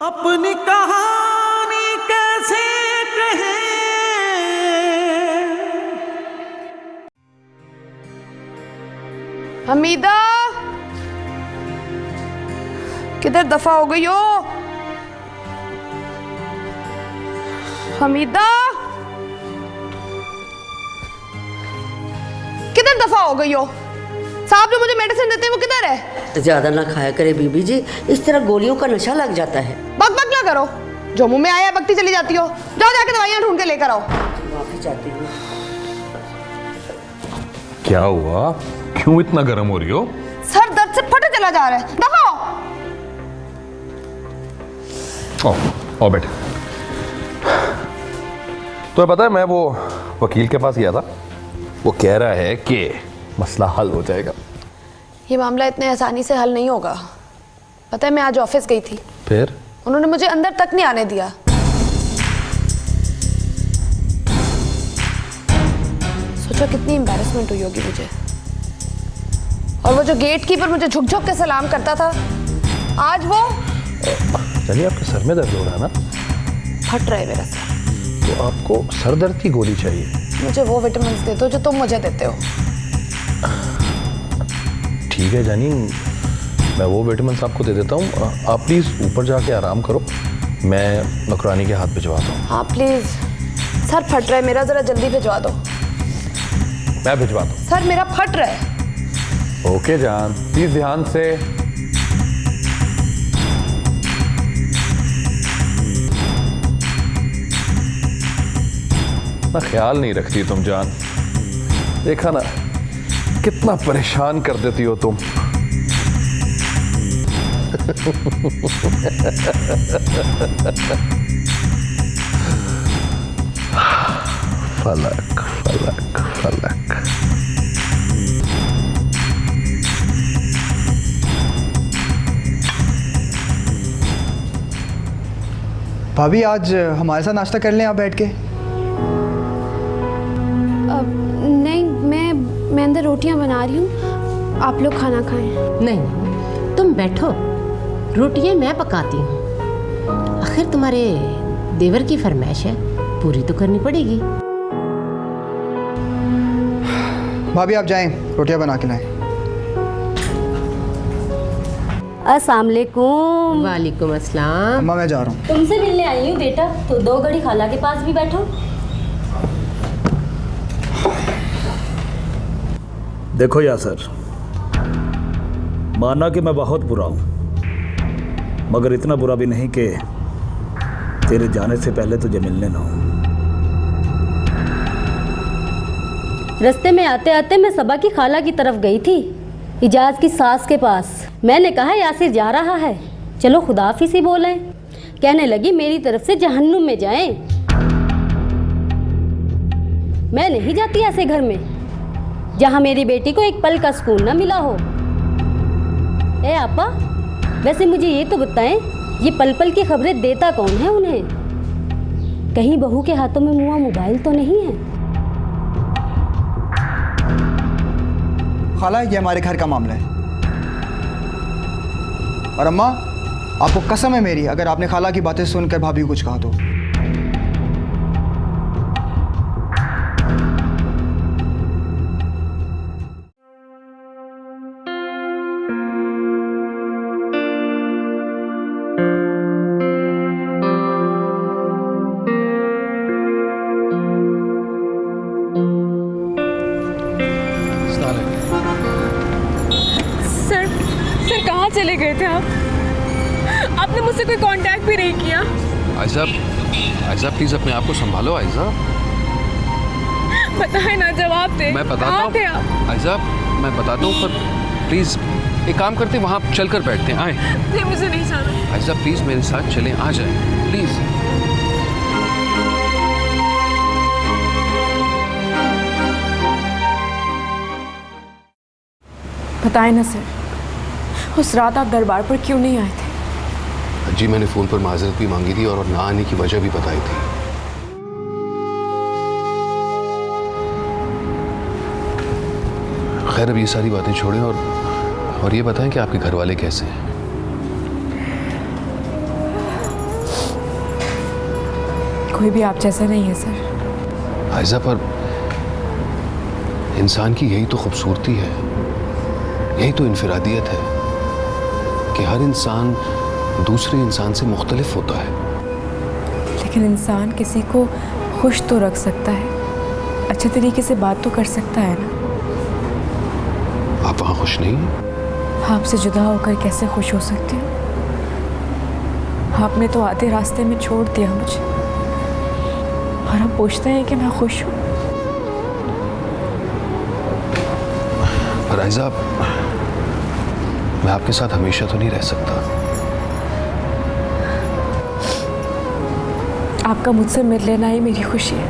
अपनी कहानी कैसे कहें। हमीदा किधर दफा हो गई हो? हमीदा किधर दफा हो गई हो? साहब जो मुझे मेडिसिन देते हैं वो किधर है? ज्यादा ना खाया करे बीबी जी, इस तरह गोलियों का नशा लग जाता है। बक बक ना करो, जो मुंह में आया बकती चली जाती हो। जाओ जाके दवाइयां ढूंढ के लेकर आओ। माफी चाहती हूँ। क्या हुआ, क्यों इतना गर्म हो रही हो? सर दर्द से फटे चला जा रहा है। दफा हो। ओ बेटे, तो पता है मैं वो वकील के पास गया था, वो कह रहा है कि मसला हल हो जाएगा। ये मामला इतने आसानी से हल नहीं होगा। पता है मैं आज ऑफिस गई थी, फिर उन्होंने मुझे अंदर तक नहीं आने दिया। सोचो कितनी एम्बैरेसमेंट हुई होगी मुझे। और वो जो गेट कीपर मुझे झुक झुक के सलाम करता था, आज वो चलिए, आपके सर में दर्द हो रहा है ना? फट रहा है मेरा सर। तो आपको सर दर्द की गोली चाहिए। मुझे वो विटामिन दे दो जो तुम मुझे देते हो। ठीक है जानी, मैं वो विटामिन आपको दे देता हूँ। आप प्लीज़ ऊपर जाके आराम करो, मैं नौकरानी के हाथ भिजवाता हूँ। हाँ प्लीज, सर फट रहा है मेरा, जरा जल्दी भिजवा दो। मैं भिजवाता हूँ। सर मेरा फट रहा है। ओके जान, प्लीज ध्यान से। ना ख्याल नहीं रखती तुम जान, देखा ना कितना परेशान कर देती हो तुम। फलक फलक फलक। भाभी आज हमारे साथ नाश्ता कर लें आप बैठ के। नहीं, मैं अंदर रोटियां बना रही हूँ, आप लोग खाना खाएं। नहीं, तुम बैठो, रोटियां मैं पकाती हूँ। आखिर तुम्हारे देवर की फरमाइश है, पूरी तो करनी पड़ेगी। भाभी आप जाएं, रोटियां बना के लाएं। अस्सलाम वालेकुम। वालेकुम अस्सलाम। अम्मा मैं जा रहा हूँ। तुमसे मिलने आई हूँ बेटा, तो 2 घड़ी खाला के पास भी बैठो। देखो यासर, माना कि मैं बहुत बुरा हूँ, मगर इतना बुरा भी नहीं कि तेरे जाने से पहले तुझे मिलने ना हो। रास्ते में आते आते मैं सबा की खाला की तरफ गई थी, इजाज की सास के पास। मैंने कहा यासिर जा रहा है, चलो खुदाफिज ही बोले। कहने लगी मेरी तरफ से जहन्नुम में जाएं। मैं नहीं जाती ऐसे घर में जहां मेरी बेटी को एक पल का सुकून ना मिला हो। ए आपा, वैसे मुझे ये तो बताएं, ये पल पल की खबरें देता कौन है उन्हें? कहीं बहू के हाथों में मुआ मोबाइल तो नहीं है? खाला ये हमारे घर का मामला है। और अम्मा आपको कसम है मेरी, अगर आपने खाला की बातें सुनकर भाभी को कुछ कहा तो। सर कहाँ चले गए थे आप? आपने मुझसे कोई कांटेक्ट भी नहीं किया। आयशा प्लीज अपने आप को संभालो। आयशा बताए ना, जवाब दे। मैं बताता हूँ आयशा, मैं बताता हूँ, पर प्लीज एक काम करते हैं, वहाँ चल कर बैठते हैं। आए नहीं, मुझे नहीं जाना। आयशा प्लीज मेरे साथ चलें, आ जाए प्लीज। बताए ना सर, उस रात आप दरबार पर क्यों नहीं आए थे? जी मैंने फ़ोन पर माजरत भी मांगी थी और ना आने की वजह भी बताई थी। खैर अब ये सारी बातें छोड़ें और ये बताएं कि आपके घर वाले कैसे हैं। कोई भी आप जैसा नहीं है सर। आयजा, पर इंसान की यही तो खूबसूरती है, यही तो इनफरादियत है कि हर इंसान दूसरे इंसान से मुख्तलिफ होता है। लेकिन इंसान किसी को खुश तो रख सकता है, अच्छे तरीके से बात तो कर सकता है ना। आप वहाँ खुश नहीं हैं? आपसे जुदा होकर कैसे खुश हो सकती हूँ? आपने तो आधे रास्ते में छोड़ दिया मुझे और अब पूछते हैं कि मैं खुश हूँ। पर आयजा, मैं आपके साथ हमेशा तो नहीं रह सकता। आपका मुझसे मिल लेना ही मेरी खुशी है।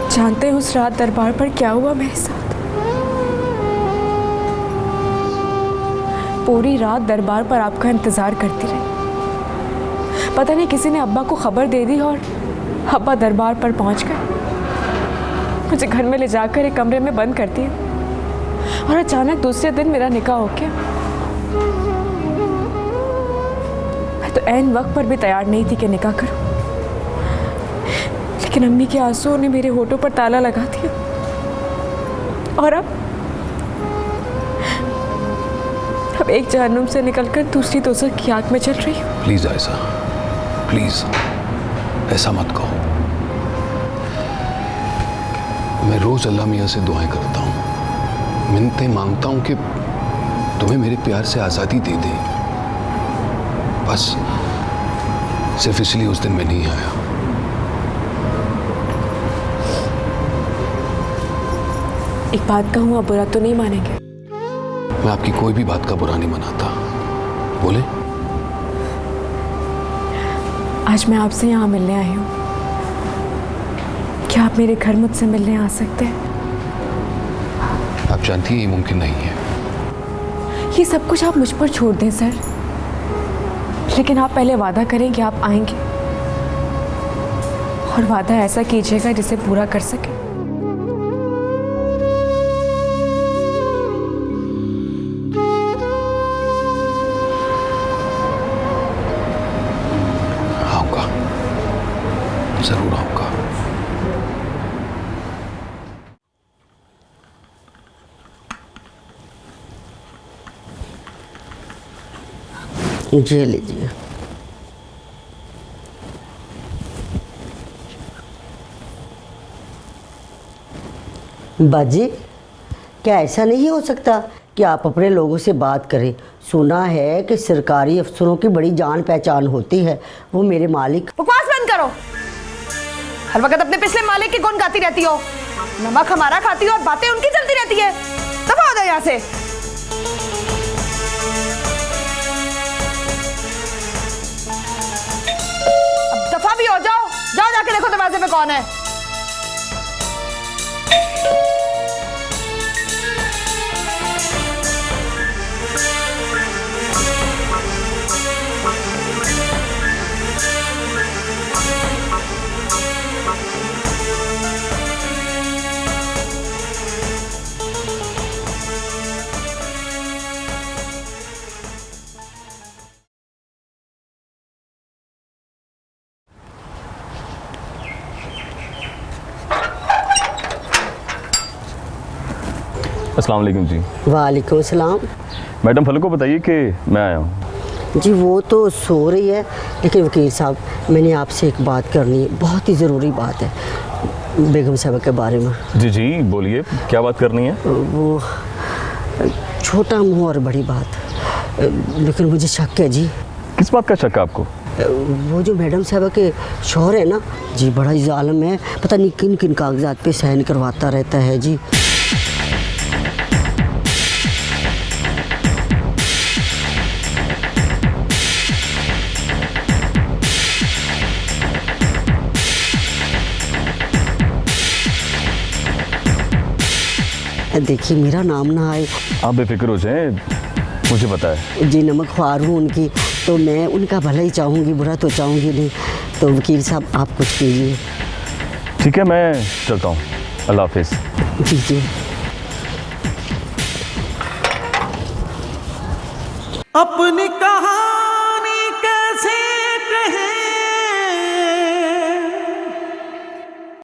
जानते हैं उस रात दरबार पर क्या हुआ मेरे साथ? पूरी रात दरबार पर आपका इंतजार करती रही। पता नहीं किसी ने अब्बा को खबर दे दी और अब्बा दरबार पर पहुंच गए। मुझे घर में ले जाकर एक कमरे में बंद कर दिया और अचानक दूसरे दिन मेरा निकाह हो गया। मैं तो ऐन वक्त पर भी तैयार नहीं थी कि निकाह करूं, लेकिन अम्मी के आंसुओं ने मेरे होठों पर ताला लगा दिया। और अब एक जहन्नुम से निकलकर दूसरी दोज़ख की आग में चल रही हूँ। प्लीज आयजा, प्लीज ऐसा मत कहो। मैं रोज अल्लाह मियाँ से दुआएं करता हूँ, मिन्नतें मांगता हूँ कि तुम्हें मेरे प्यार से आज़ादी दे दे। बस सिर्फ इसलिए उस दिन मैं नहीं आया। एक बात कहूँ, आप बुरा तो नहीं मानेंगे? मैं आपकी कोई भी बात का बुरा नहीं मनाता। बोले। आज मैं आपसे यहाँ मिलने आई हूँ। क्या आप मेरे घर मुझसे मिलने आ सकते हैं? आप जानती हैं ये मुमकिन नहीं है। ये सब कुछ आप मुझ पर छोड़ दें सर, लेकिन आप पहले वादा करें कि आप आएंगे, और वादा ऐसा कीजिएगा जिसे पूरा कर सके। जरूर आऊंगा। ये लीजिए। बाजी, क्या ऐसा नहीं हो सकता कि आप अपने लोगों से बात करें? सुना है कि सरकारी अफसरों की बड़ी जान पहचान होती है। वो मेरे मालिक। बकवास बंद करो। हर वक्त अपने पिछले मालिक की गुण गाती रहती हो। नमक हमारा खाती हो और बातें उनकी चलती रहती है। दफा हो जाओ यहाँ से। अब दफा भी हो जाओ। जाओ जाके देखो दरवाजे पे कौन है। अस्सलाम वालेकुम जी। वालेकुम सलाम। मैडम फलो को बताइए कि मैं आया हूँ। जी वो तो सो रही है, लेकिन वकील साहब मैंने आपसे एक बात करनी है, बहुत ही ज़रूरी बात है बेगम साहब के बारे में। जी जी बोलिए, क्या बात करनी है? वो छोटा मुँह और बड़ी बात, लेकिन मुझे शक है जी। किस बात का शक है आपको? वो जो मैडम साहब के शौहर है ना जी, बड़ा ही जालिम है। पता नहीं किन किन कागजात पे साइन करवाता रहता है जी। देखिए मेरा नाम ना आए। आप बेफिक्र हो जाएं, मुझे पता है जी नमक ख्वार हूँ उनकी, तो मैं उनका भला ही चाहूँगी, बुरा तो चाहूँगी नहीं। तो वकील साहब आप कुछ कीजिए। ठीक है, मैं चलता हूँ। अल्लाह हाफिज़। जी जी। अपनी कहानी